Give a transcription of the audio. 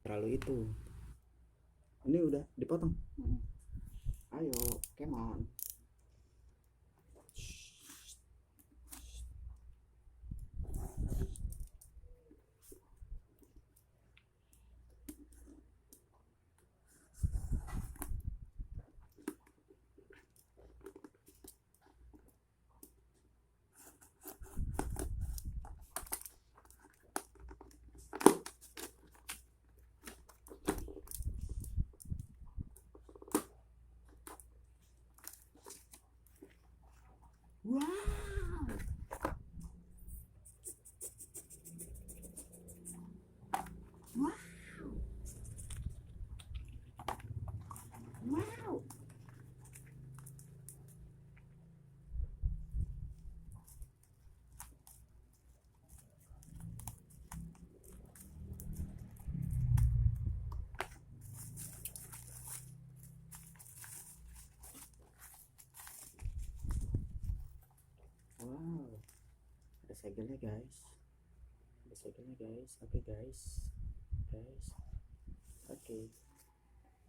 terlalu itu. Ini udah dipotong. Ayo, come on. Wow. Wow. Wow. Wow. Ada segelnya guys. Ada segelnya guys. Oke guys. Guys. Oke.